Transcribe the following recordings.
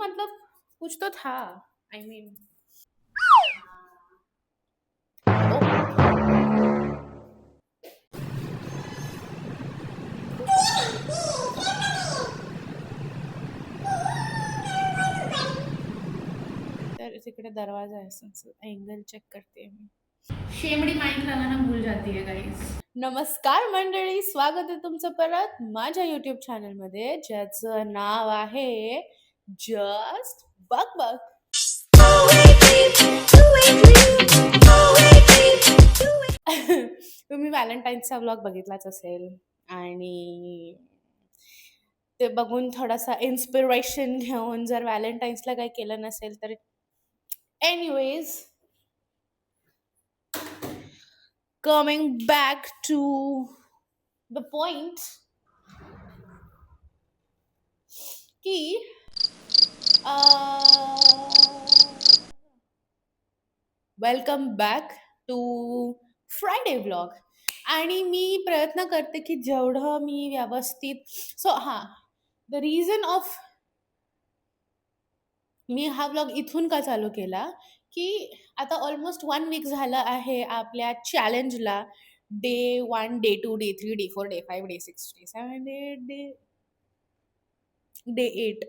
मतलब कुछ तो था। आई मीन ओ तर तिकडे दरवाजा आहे, एंगल चेक करते मी. शेमड़ी माइक लगाना भूल जाती है गाइस. नमस्कार मंडळी, स्वागत आहे तुमचं परत माझ्या युट्यूब चॅनलमध्ये, ज्याचं नाव आहे जस्ट बक बक. तुम्ही व्हॅलेंटाईन्सचा व्लॉग बघितलाच असेल आणि ते बघून थोडासा इन्स्पिरेशन घेऊन जर व्हॅलेंटाईन्सला काही केलं नसेल तर anyways, coming back to the point की welcome back to Friday blog. आणि मी प्रयत्न करते की जेवढं मी व्यवस्थित हां, द रिझन ऑफ मी हा ब्लॉग इथून का चालू केला, की आता ऑलमोस्ट 1 वीक झालं आहे आपल्या चॅलेंजला. Day 1, day 2, day 3, day 4, day 5, day 6, day 7, day 8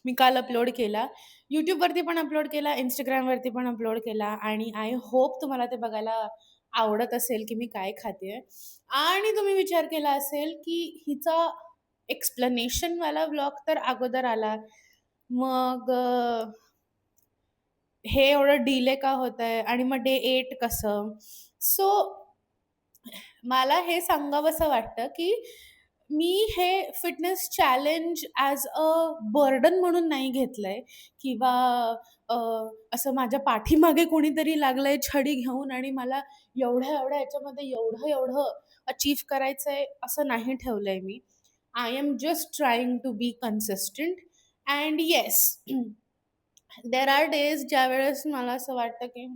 मी काल अपलोड केला. YouTubeवरती पण अपलोड केला, Instagramवरती पण अपलोड केला आणि आय होप तुम्हाला ते बघायला आवडत असेल, की मी काय खातेय. आणि तुम्ही विचार केला असेल, की हिचा एक्सप्लेनेशनवाला व्लॉग तर अगोदर आला. मग हे एवढं डिले का होतंय आणि मग डे 8 कसं? सो मला हे सांगावसं वाटतं, की मी हे fitness challenge as a burden म्हणून नाही घेतलंय किंवा अ, असं माझ्या पाठीमागे कोणीतरी लागलंय छडी घेऊन आणि मला एवढ्या-एवढ्या ह्याच्यामध्ये एवढं-एवढं अचीव्ह करायचंय असं नाही ठेवलंय मी. I am just trying to be consistent and yes, there are days ज्यावेळेस मला असं वाटतं, की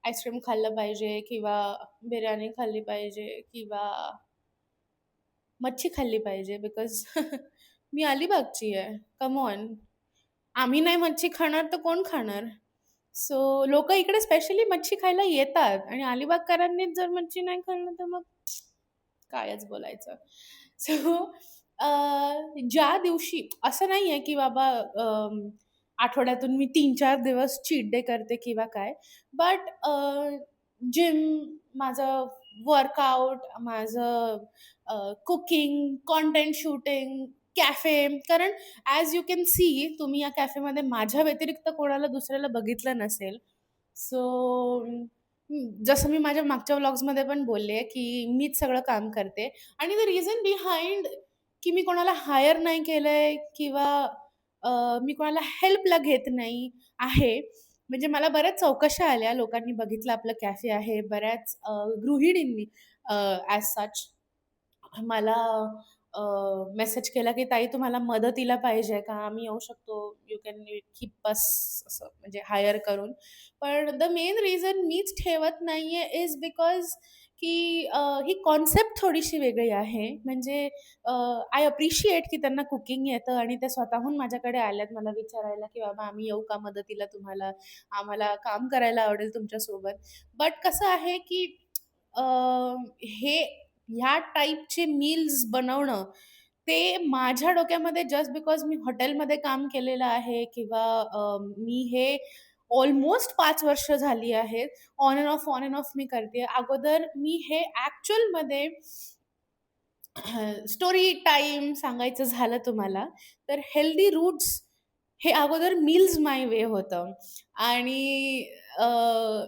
आईस्क्रीम खाल्लं पाहिजे किंवा बिर्याणी खाल्ली पाहिजे किंवा मच्छी खाल्ली पाहिजे बिकॉज मी अलिबागची आहे. Come on. आम्ही नाही मच्छी खाणार तर कोण खाणार? सो लोकं इकडे स्पेशली मच्छी खायला येतात आणि अलिबागकरांनीच जर मच्छी नाही खाल्लं तर मग कायच बोलायचं. सो ज्या दिवशी असं नाहीये की बाबा आठवड्यातून मी 3-4 दिवस चीट डे करते किंवा काय. बट जिम, माझं वर्कआउट, माझं कुकिंग, कंटेंट शूटिंग, कॅफे. कारण ॲज यू कॅन सी तुम्ही या कॅफेमध्ये माझ्या व्यतिरिक्त कोणाला दुसऱ्याला बघितलं नसेल. सो जसं मी माझ्या मागच्या व्लॉग्समध्ये पण बोलले, की मीच सगळं काम करते आणि द रिझन बिहाइंड की मी कोणाला हायर नाही केलंय किंवा मी कोणाला हेल्पला घेत नाही आहे. म्हणजे मला बऱ्याच चौकशा आल्या, लोकांनी बघितलं आपलं कॅफे आहे. बऱ्याच गृहिणींनी ॲज सच मला मेसेज केला, की "ताई तुम्हाला मदतीला पाहिजे का? आम्ही येऊ शकतो. यू कॅन कीप अस" असं म्हणजे हायर करून. पण द मेन रिझन मीच ठेवत नाहीये इज बिकॉज की ही कॉन्सेप्ट थोडीशी वेगळी आहे. म्हणजे आय अप्रिशिएट की त्यांना कुकिंग येतं आणि ते स्वतःहून माझ्याकडे आल्यात मला विचारायला, की "बाबा आम्ही येऊ का मदतीला तुम्हाला? आम्हाला काम करायला आवडेल तुमच्यासोबत." बट कसं आहे, की अ, हे ह्या टाइपचे मील्स बनवणं, ते माझ्या डोक्यामध्ये जस्ट बिकॉज मी हॉटेलमध्ये काम केलेलं आहे किंवा मी हे ऑलमोस्ट 5 वर्ष झाली आहेत. On and of, on and of me करते. अगोदर मी हे ॲक्चुअलमध्ये स्टोरी टाईम सांगायचं झालं तुम्हाला, तर हेल्दी रूट्स हे अगोदर मील्स माय वे होतं आणि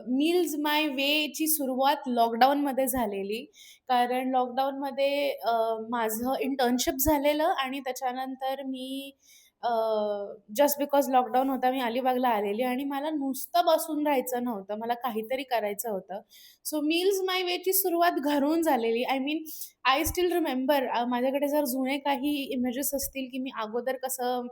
मील्स माय वेची सुरुवात लॉकडाऊनमध्ये झालेली. कारण लॉकडाऊनमध्ये माझं इंटर्नशिप झालेलं आणि त्याच्यानंतर मी जस्ट बिकॉज लॉकडाऊन होता, मी अलिबागला आलेली आणि मला नुसतं बसून राहायचं नव्हतं. मला काहीतरी करायचं होतं. सो मील्स माय वेची सुरुवात घरून झालेली. I mean I still remember माझ्याकडे जर जुने काही इमेजेस असतील, की मी अगोदर कसं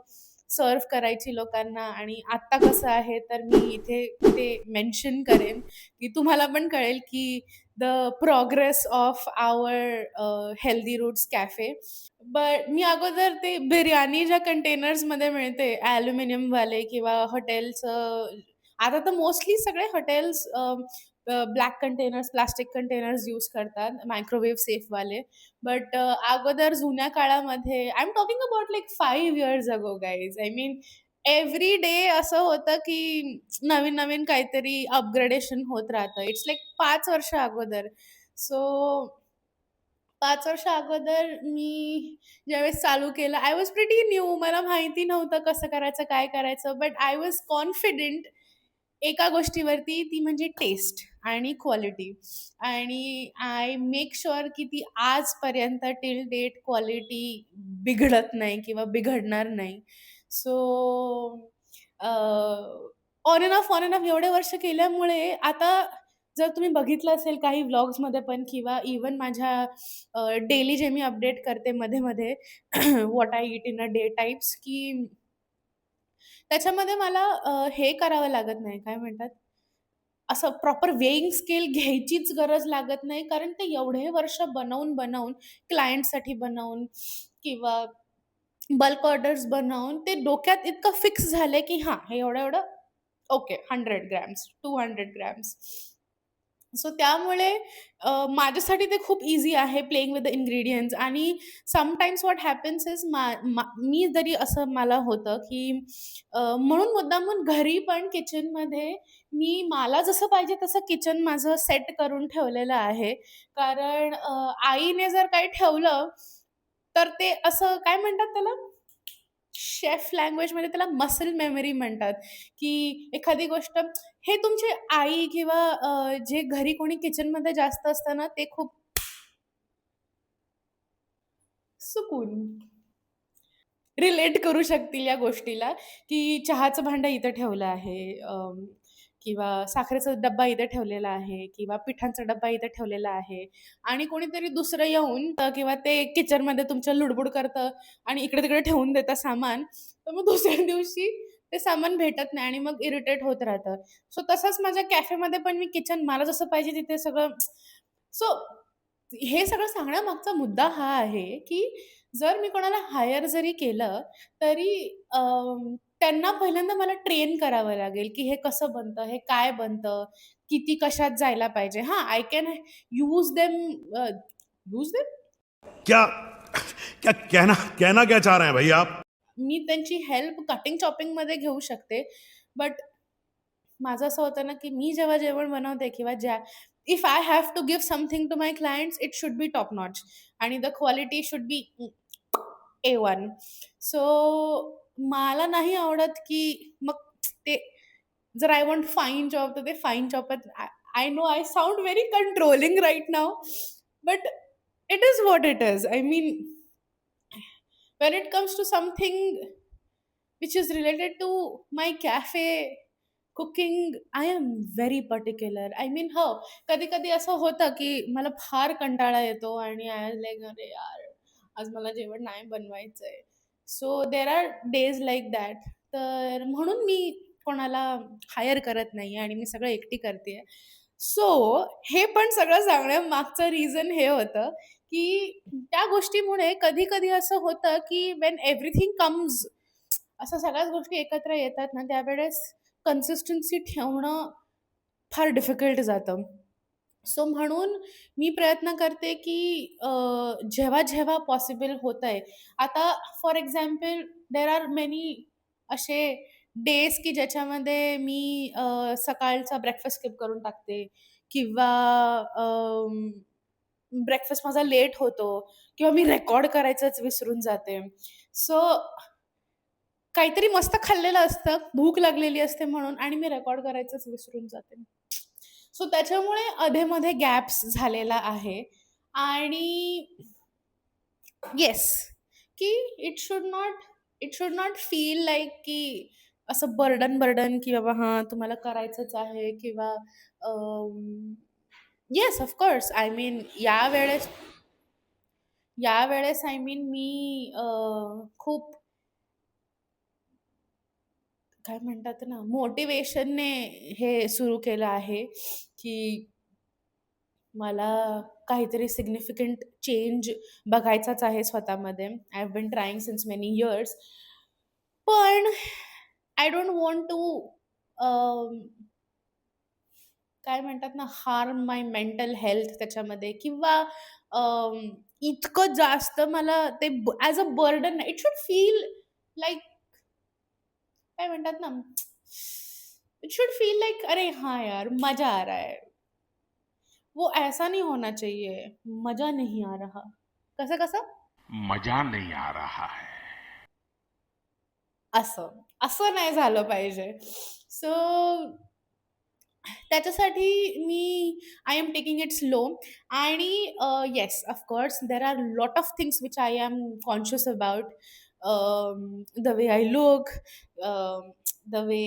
सर्व्ह करायची लोकांना आणि आत्ता कसं आहे तर मी इथे ते मेन्शन करेन, की तुम्हाला पण कळेल की the progress of our healthy roots café. But मी अगोदर ते बिर्याणी ज्या कंटेनर्समध्ये मिळते ॲल्युमिनियमवाले किंवा हॉटेल्सचं आता तर मोस्टली सगळे hotels black containers, plastic containers use करतात, मायक्रोवेव्ह सेफवाले. बट अगोदर जुन्या काळामध्ये I am talking about like 5 years ago guys. I mean every day असं होतं की नवीन-नवीन काहीतरी अपग्रेडेशन होत राहतं. इट्स लाइक 5 वर्ष अगोदर. सो 5 वर्ष अगोदर मी ज्यावेळेस चालू केलं, आय वॉज प्रिटी न्यू. मला माहिती नव्हतं कसं करायचं, काय करायचं. बट आय वॉज कॉन्फिडंट एका गोष्टीवरती, ती म्हणजे टेस्ट आणि क्वालिटी. आणि आय मेक शुअर की ती आजपर्यंत टिल डेट क्वालिटी बिघडत नाही किंवा बिघडणार नाही. So on end of, on end of एवढे वर्ष केल्यामुळे आता जर तुम्ही बघितलं असेल काही व्लॉग्समध्ये पण किंवा इव्हन माझ्या डेली जे मी अपडेट करते मध्ये-मध्ये what I eat in a day types, की त्याच्यामध्ये मला हे करावं लागत नाही, काय म्हणतात, असं प्रॉपर वेइंग स्केल घ्यायचीच गरज लागत नाही. कारण ते एवढे वर्ष बनवून क्लायंटसाठी बनवून किंवा बल्क ऑर्डर्स बनवून ते डोक्यात इतकं फिक्स झालंय, की हां, हे एवढं-एवढं ओके 100 ग्रॅम्स, 200 ग्रॅम्स. सो त्यामुळे माझ्यासाठी ते खूप ईझी आहे प्लेइंग विथ द इन्ग्रीडियंट्स. आणि sometimes what happens is me जरी असं मला होतं, की म्हणून मुद्दामून घरी पण किचनमध्ये मी मला जसं पाहिजे तसं किचन माझं सेट करून ठेवलेलं आहे. कारण आईने जर काही ठेवलं, तर ते असं काय म्हणतात त्याला? शेफ लँग्वेजमध्ये त्याला मसल मेमरी म्हणतात, की एखादी गोष्ट हे तुमची आई किंवा जे घरी कोणी किचनमध्ये जास्त असतं ना, ते खूप सुकून रिलेट करू शकतील या गोष्टीला, की चहाचं भांडं इथं ठेवलं आहे, किंवा साखरेचा डब्बा इथे ठेवलेला आहे किंवा पिठांचा डब्बा इथे ठेवलेला आहे आणि कोणीतरी दुसरं येऊन किंवा ते किचनमध्ये तुमच्या लुडबुड करतं आणि इकडे-तिकडे ठेवून देतं सामान, तर मग दुसऱ्या दिवशी ते सामान भेटत नाही आणि मग इरिटेट होत राहतं. सो तसंच माझ्या कॅफेमध्ये पण मी किचन मला जसं पाहिजे तिथे सगळं. सो हे सगळं सांगण्यामागचा मुद्दा हा आहे, की जर मी कोणाला हायर जरी केलं, तरी त्यांना पहिल्यांदा मला ट्रेन करावं लागेल, की हे कसं बनतं, हे काय बनतं, किती कशात जायला पाहिजे. हां, I can use them use them क्या क्या कहना कहना क्या चाह रहे हैं भाई आप? मी त्यांची हेल्प कटिंग चॉपिंगमध्ये घेऊ शकते. बट माझं असं होतं ना, की मी जेव्हा जेवण बनवते किंवा if I have to give something to my clients, it should be top notch आणि the quality should be A1. So मला नाही आवडत, की मग ते जर आय वॉन्ट फाईन जॉब, तर ते fine job. I know I sound very controlling right now, but it is what it is. I mean when it comes to something which is related to my cafe cooking, I am very particular. I mean हो, कधी-कधी असं होतं, की मला फार कंटाळा येतो आणि आय एम लाइक "अरे यार, आज मला जेवण नाही बनवायचंय." So there are days like that. तर म्हणून मी कोणाला हायर करत नाहीये आणि मी सगळं एकटी करतेय. सो हे पण सगळं सांगण्यामागचं रिझन हे होतं, की त्या गोष्टीमुळे कधी-कधी असं होतं, की व्हेन एव्हरीथिंग कम्स, असं सगळ्याच गोष्टी एकत्र येतात ना, त्यावेळेस कन्सिस्टन्सी ठेवणं फार डिफिकल्ट जातं. सो म्हणून मी प्रयत्न करते, की जेव्हा-जेव्हा पॉसिबल होतंय. आता for example there are many असे डेज, की ज्याच्यामध्ये मी सकाळचा ब्रेकफास्ट स्किप करून टाकते किंवा ब्रेकफास्ट माझा लेट होतो किंवा मी रेकॉर्ड करायचंच विसरून जाते. सो काहीतरी मस्त खाल्लेलं असतं, भूक लागलेली असते म्हणून आणि मी रेकॉर्ड करायचंच विसरून जाते. सो त्याच्यामुळे अधे-मध्ये गॅप्स झालेला आहे आणि येस, की it should not feel like की असं बर्डन की बाबा हां, तुम्हाला करायचंच आहे किंवा yes, of course. I mean यावेळेस आय मीन मी खूप काय म्हणतात ना, मोटिव्हेशनने हे सुरू केलं आहे, की मला काहीतरी सिग्निफिकंट चेंज बघायचाच आहे स्वतःमध्ये. I have been trying since many years. पण आय डोंट वॉन्ट टू काय म्हणतात ना, हार्म माय मेंटल हेल्थ त्याच्यामध्ये किंवा इतकं जास्त मला ते as a burden it should feel like काय म्हणतात ना, इट शुड फील लाइक अरे हाँ यार, मज़ा आ रहा है. वो ऐसा नहीं होना चाहिए, मज़ा नहीं आ रहा. कसं? मजा नहीं आ रहा है. असं नाही झालं पाहिजे. सो त्याच्यासाठी मी I am taking it slow आणि yes of course there are lot of things which I am conscious about. The way I look, the way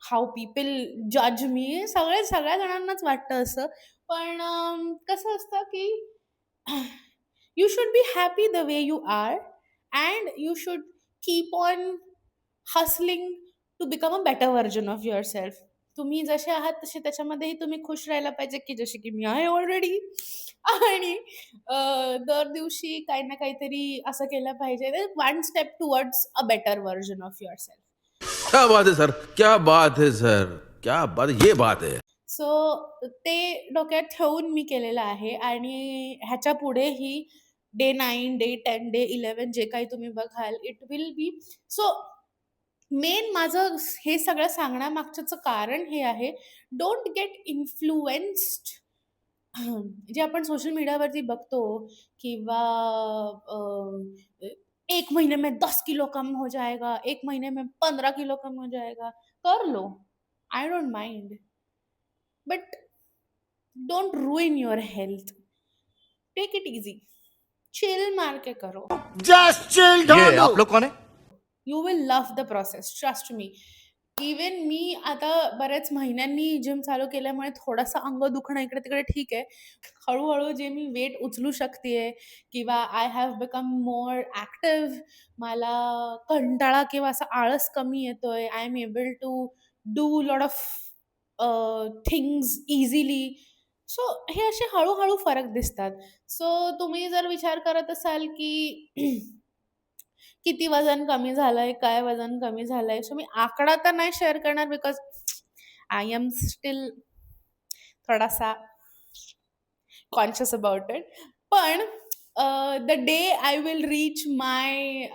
how people जज मी, सगळ्या जणांनाच वाटतं असं. पण कसं असतं की you should be happy the way you are and you should keep on hustling to become a better version of yourself. तुम्ही जसे आहात तसे त्याच्यामध्येही तुम्ही खुश राहायला पाहिजे, की जसे की मी आहे ऑलरेडी. आणि दर दिवशी काही ना काहीतरी असं केलं पाहिजे, one step towards a better version of your self. क्या बात है सर, क्या बात है सर, क्या बात, ये बात है. सो ते डोक्यात ठेवून मी केलेलं आहे आणि ह्याच्या पुढेही डे 9, डे 10, डे 11 जे काही तुम्ही बघाल it will be so main माझं हे सगळं सांगण्यामागच्याचं कारण हे आहे, डोंट गेट इन्फ्लुएन्स्ड. जे आपण सोशल मीडियावरती बघतो किंवा अ, 1 महीने में 10 किलो कम हो जाएगा, 1 महीने में 15 किलो कम हो जाएगा. कर लो. I don't mind. But don't ruin your health. Take it easy. Chill मार के करो. Just chill, ये आप लोग कौन है? You will love the process, trust me. Even मी आता बऱ्याच महिन्यांनी जिम चालू केल्यामुळे थोडासा अंग दुखणं इकडे तिकडे ठीक आहे. हळूहळू जे मी वेट उचलू शकते किंवा I have become more active, मला कंटाळा किंवा असा आळस कमी येतोय. I am able to do lot of things easily. So हे असे हळूहळू फरक दिसतात. सो तुम्ही जर विचार करत असाल की किती वजन कमी झालंय, काय वजन कमी झालंय. सो मी आकडा तर नाही शेअर करणार बिकॉज आय एम स्टिल थोडासा कॉन्शियस अबाउट इट. पण the day I will reach my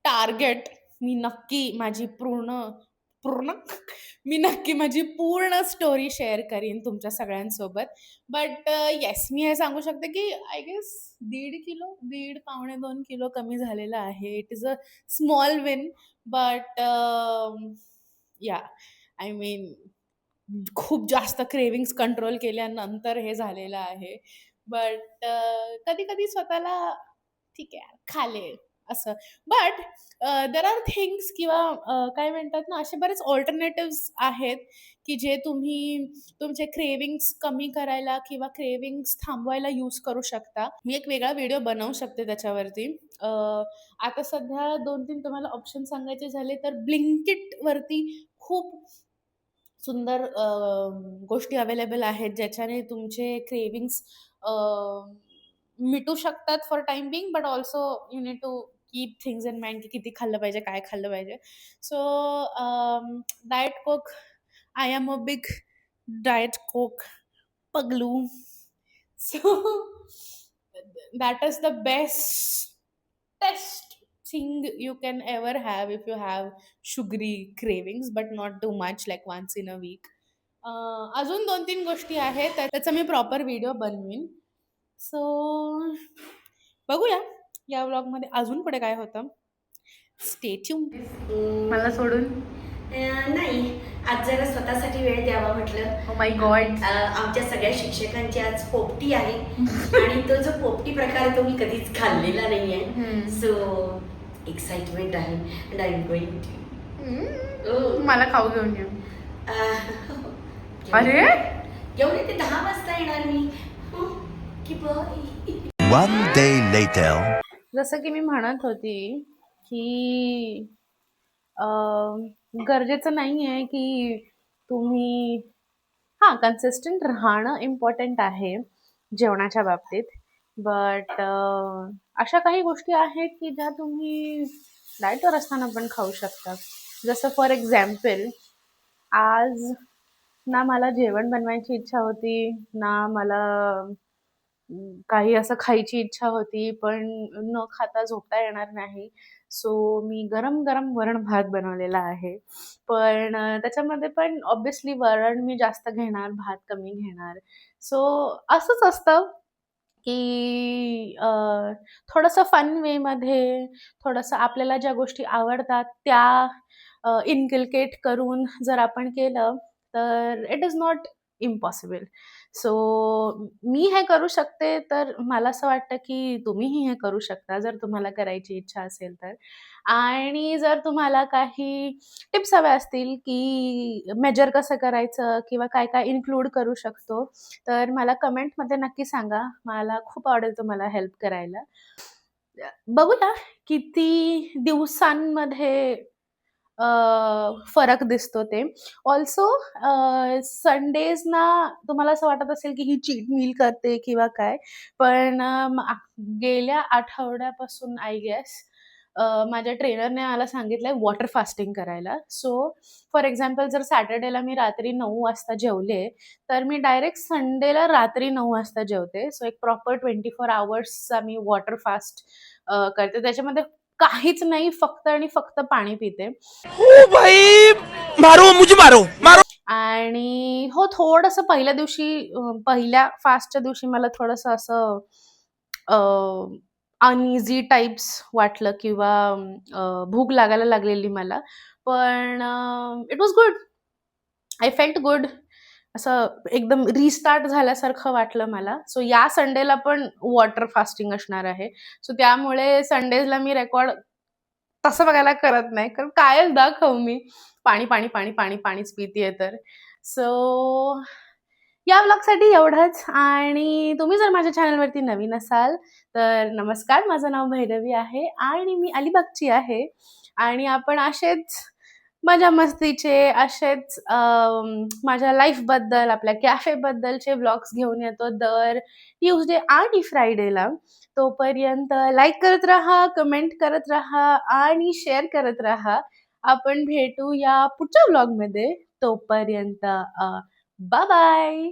target, मी नक्की माझी पूर्ण मी नक्की माझी पूर्ण स्टोरी शेअर करीन तुमच्या सगळ्यांसोबत. बट येस, मी हे सांगू शकते की आय गेस 1.5 किलो, पावणे 2 किलो कमी झालेलं आहे. It is a small win. But या आय मीन खूप जास्त क्रेव्हिंग्स कंट्रोल केल्यानंतर हे झालेलं आहे. बट कधी-कधी स्वतःला ठीक आहे खाले असं. बट देर आर थिंग्स किंवा काय म्हणतात ना, असे बरेच अल्टरनेटिव्हज आहेत, की जे तुम्ही तुमचे क्रेव्हिंग्स कमी करायला किंवा क्रेव्हिंग्स थांबवायला यूज करू शकता. मी एक वेगळा व्हिडिओ बनवू शकते त्याच्यावरती. आता सध्या 2-3 तुम्हाला ऑप्शन सांगायचे झाले तर Blinkitवरती खूप सुंदर गोष्टी अवेलेबल आहेत, ज्याच्याने तुमचे क्रेव्हिंग्स मिटू शकतात for time being. But also you need to keep things in mind की किती खाल्लं पाहिजे, काय खाल्लं पाहिजे. So diet coke, I am a big diet coke पगलू. So that is the bestest thing you can ever have if you have sugary cravings, but not too much, like once in a week. अजून 2-3 गोष्टी आहेत, त्याचा मी proper video बनवीन. So बघूया या व्लॉगमध्ये अजून पुढे काय होतं. Stay tuned. मला सोडून. नाही, आज जरा स्वतःसाठी वेळ द्यावा म्हटलं. Oh my God. आमच्या सगळ्या शिक्षकांची आज पोपटी आहे आणि तो जो पोपटी प्रकार तो मी कधीच खाल्लेला नाही आहे. सो एक्साइटमेंट आहे and I am going to. मला खाऊ घेऊन ये. अरे घेऊन येते 10 वाजता येणार मी. की बाय. One day later. जसं की मी म्हणत होती की गरजेचं नाही आहे की तुम्ही हां, कन्सिस्टंट राहणं इम्पॉर्टंट आहे जेवणाच्या बाबतीत. बट अशा काही गोष्टी आहेत की ज्या तुम्ही डाएटवर असताना पण खाऊ शकता. जसं फॉर एक्झाम्पल आज ना मला जेवण बनवायची इच्छा होती, ना मला काही असं खायची इच्छा होती, पण न खाता झोपता येणार नाही. सो मी गरम-गरम वरण-भात बनवलेला आहे. पण त्याच्यामध्ये पण ऑब्व्हियसली वरण मी जास्त घेणार, भात कमी घेणार. सो असंच असतं, की थोडंसं फन वेमध्ये, थोडंसं आपल्याला ज्या गोष्टी आवडतात त्या इन्कल्केट करून जर आपण केलं, तर it is not impossible. So मी हे करू शकते, तर मला असं वाटतं, की तुम्हीही हे करू शकता, जर तुम्हाला करायची इच्छा असेल तर. आणि जर तुम्हाला काही टिप्स हव्या असतील, की मेजर कसं करायचं किंवा काय-काय इन्क्लूड करू शकतो, तर मला कमेंटमध्ये नक्की सांगा. मला खूप आवडेल तुम्हाला हेल्प करायला. बघूया किती दिवसांमध्ये फरक दिसतो ते. अल्सो संडेजना तुम्हाला असं वाटत असेल, की ही चीट मील करते किंवा काय. पण गेल्या आठवड्यापासून आय गेस माझ्या ट्रेनरने मला सांगितलंय वॉटर फास्टिंग करायला. सो फॉर एक्झाम्पल जर सॅटर्डेला मी रात्री 9 वाजता जेवले, तर मी डायरेक्ट संडेला रात्री 9 वाजता जेवते. सो एक प्रॉपर 24 अवर्सचा मी वॉटर फास्ट करते. त्याच्यामध्ये काहीच नाही, फक्त आणि फक्त पाणी पिते. ओ भाई मारो मुझे मारो मारो आणि हो, थोडंसं पहिल्या दिवशी पहिल्या फास्टच्या दिवशी मला थोडंसं असं अनइझी टाइप्स वाटलं किंवा भूक लागायला लागलेली मला. पण it was good. I felt good. असं एकदम रिस्टार्ट झाल्यासारखं वाटलं मला. सो या संडेला पण वॉटर फास्टिंग असणार आहे. सो त्यामुळे संडेजला मी रेकॉर्ड तसं बघायला करत नाही. कारण कायचदा खाऊ मी. पाणी, पाणी, पाणी, पाणी, पाणीच पितीये तर. सो या व्लॉगसाठी एवढंच. आणि तुम्ही जर माझ्या चॅनलवरती नवीन असाल, तर नमस्कार. माझं नाव भैरवी आहे आणि मी अलिबागची आहे. आणि आपण असेच मजा-मस्तीचे, असेच माझ्या लाईफबद्दल, आपल्या कॅफेबद्दलचे व्लॉग्स घेऊन येतो दर ट्यूसडे आणि फ्रायडेला. तोपर्यंत लाईक करत राहा, कमेंट करत राहा आणि शेअर करत राहा. आपण भेटू या पुढच्या व्लॉगमध्ये. तोपर्यंत बाय बाय.